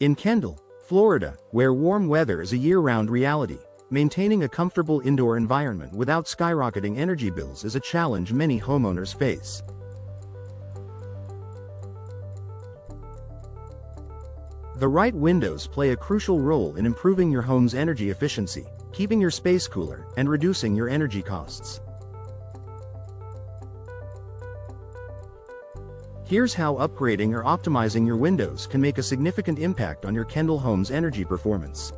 In Kendall, Florida, where warm weather is a year-round reality, maintaining a comfortable indoor environment without skyrocketing energy bills is a challenge many homeowners face. The right windows play a crucial role in improving your home's energy efficiency, keeping your space cooler, and reducing your energy costs. Here's how upgrading or optimizing your windows can make a significant impact on your Kendall home's energy performance.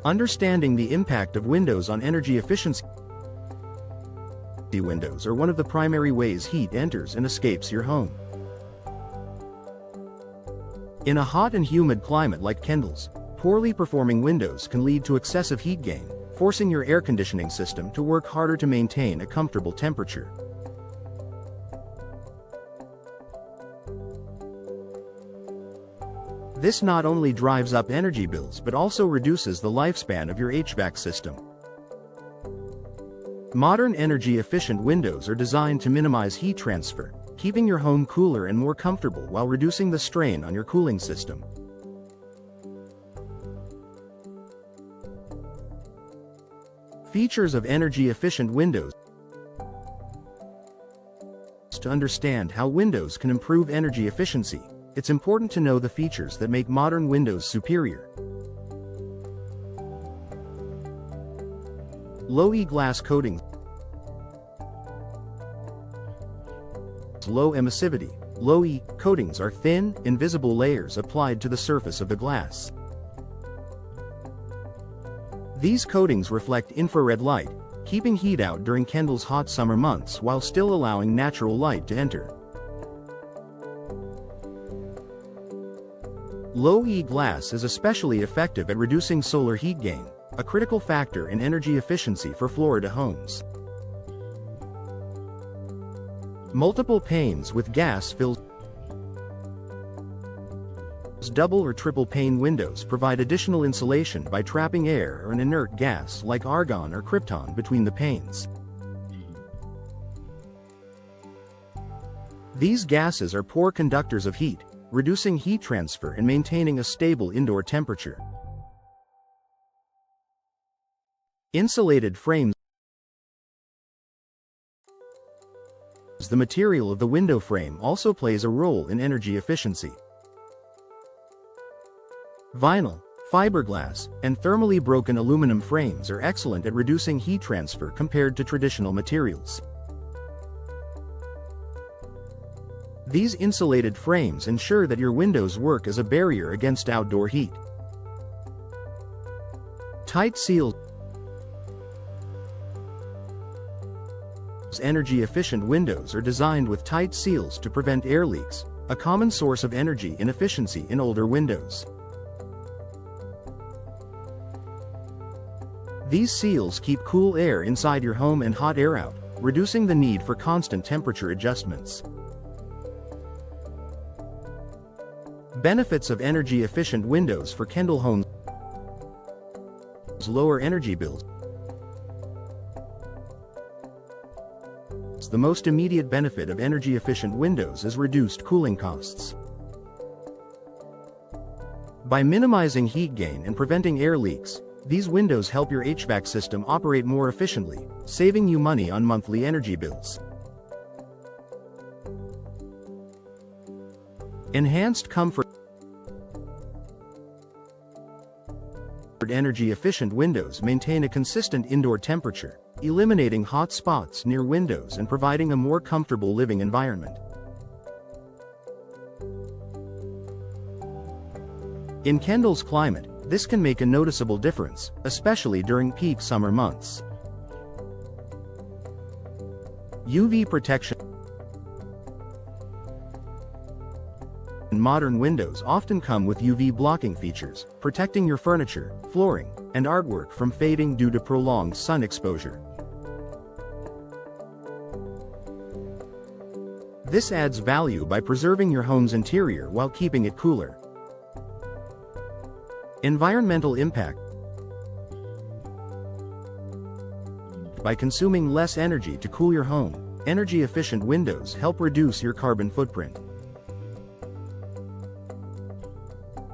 Understanding the impact of windows on energy efficiency. Windows are one of the primary ways heat enters and escapes your home. In a hot and humid climate like Kendall's, poorly performing windows can lead to excessive heat gain, forcing your air conditioning system to work harder to maintain a comfortable temperature. This not only drives up energy bills but also reduces the lifespan of your HVAC system. Modern energy-efficient windows are designed to minimize heat transfer, keeping your home cooler and more comfortable while reducing the strain on your cooling system. Features of energy-efficient windows. To understand how windows can improve energy efficiency, it's important to know the features that make modern windows superior. Low-E glass coatings. Low emissivity. Low-E coatings are thin, invisible layers applied to the surface of the glass. These coatings reflect infrared light, keeping heat out during Kendall's hot summer months while still allowing natural light to enter. Low-E glass is especially effective at reducing solar heat gain, a critical factor in energy efficiency for Florida homes. Multiple panes with gas fills. Double or triple pane windows provide additional insulation by trapping air or an inert gas like argon or krypton between the panes. These gases are poor conductors of heat, reducing heat transfer and maintaining a stable indoor temperature. Insulated frames. The material of the window frame also plays a role in energy efficiency. Vinyl, fiberglass, and thermally broken aluminum frames are excellent at reducing heat transfer compared to traditional materials. These insulated frames ensure that your windows work as a barrier against outdoor heat. Tight seals. Energy-efficient windows are designed with tight seals to prevent air leaks, a common source of energy inefficiency in older windows. These seals keep cool air inside your home and hot air out, reducing the need for constant temperature adjustments. Benefits of energy-efficient windows for Kendall homes. Lower energy bills. The most immediate benefit of energy-efficient windows is reduced cooling costs. By minimizing heat gain and preventing air leaks, these windows help your HVAC system operate more efficiently, saving you money on monthly energy bills. Enhanced comfort. Energy-efficient windows maintain a consistent indoor temperature, eliminating hot spots near windows and providing a more comfortable living environment. In Kendall's climate, this can make a noticeable difference, especially during peak summer months. UV protection. Modern windows often come with UV blocking features, protecting your furniture, flooring, and artwork from fading due to prolonged sun exposure. This adds value by preserving your home's interior while keeping it cooler. Environmental impact. By consuming less energy to cool your home, energy-efficient windows help reduce your carbon footprint.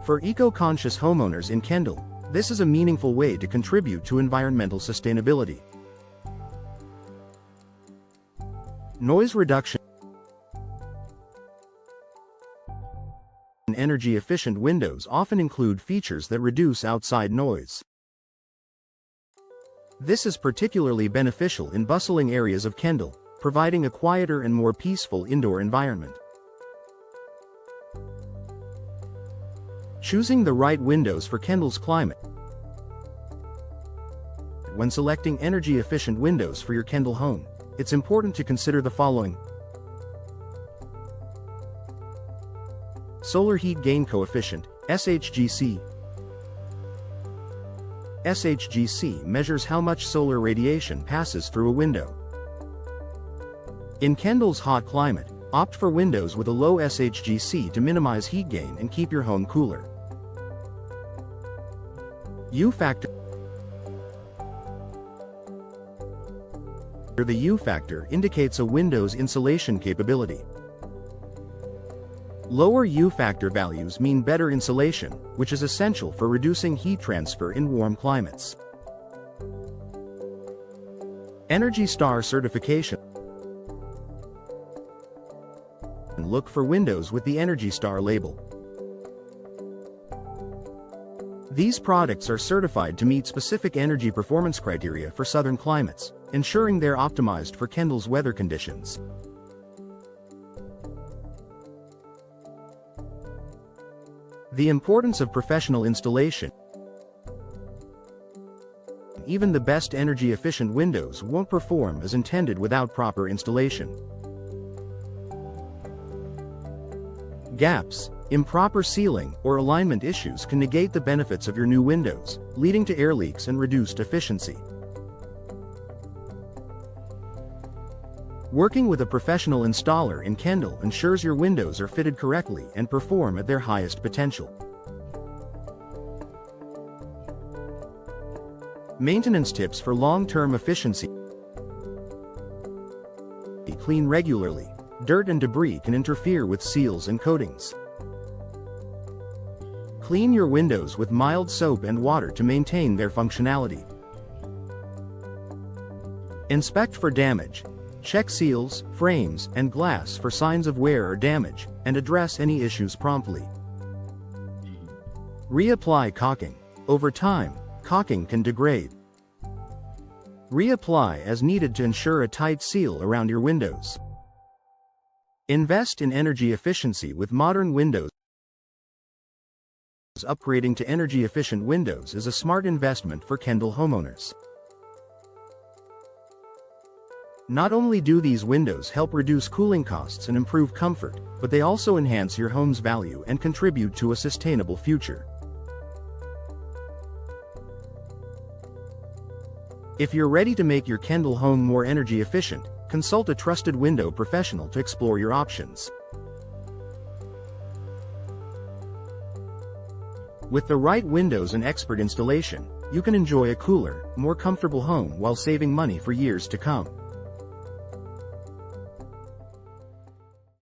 For eco-conscious homeowners in Kendall, this is a meaningful way to contribute to environmental sustainability. Noise reduction. Energy-efficient windows often include features that reduce outside noise. This is particularly beneficial in bustling areas of Kendall, providing a quieter and more peaceful indoor environment. Choosing the right windows for Kendall's climate. When selecting energy-efficient windows for your Kendall home, it's important to consider the following. Solar Heat Gain Coefficient, SHGC. SHGC measures how much solar radiation passes through a window. In Kendall's hot climate, opt for windows with a low SHGC to minimize heat gain and keep your home cooler. U factor. The U factor indicates a window's insulation capability. Lower U factor values mean better insulation, which is essential for reducing heat transfer in warm climates. Energy Star certification. Look for windows with the Energy Star label. These products are certified to meet specific energy performance criteria for southern climates, ensuring they're optimized for Kendall's weather conditions. The importance of professional installation. Even the best energy-efficient windows won't perform as intended without proper installation. Gaps, improper sealing, or alignment issues can negate the benefits of your new windows, leading to air leaks and reduced efficiency. Working with a professional installer in Kendall ensures your windows are fitted correctly and perform at their highest potential. Maintenance tips for long-term efficiency. Clean regularly. Dirt and debris can interfere with seals and coatings. Clean your windows with mild soap and water to maintain their functionality. Inspect for damage. Check seals, frames, and glass for signs of wear or damage, and address any issues promptly. Reapply caulking. Over time, caulking can degrade. Reapply as needed to ensure a tight seal around your windows. Invest in energy efficiency with modern windows. Upgrading to energy-efficient windows is a smart investment for Kendall homeowners. Not only do these windows help reduce cooling costs and improve comfort, but they also enhance your home's value and contribute to a sustainable future. If you're ready to make your Kendall home more energy efficient, consult a trusted window professional to explore your options. With the right windows and expert installation, you can enjoy a cooler, more comfortable home while saving money for years to come.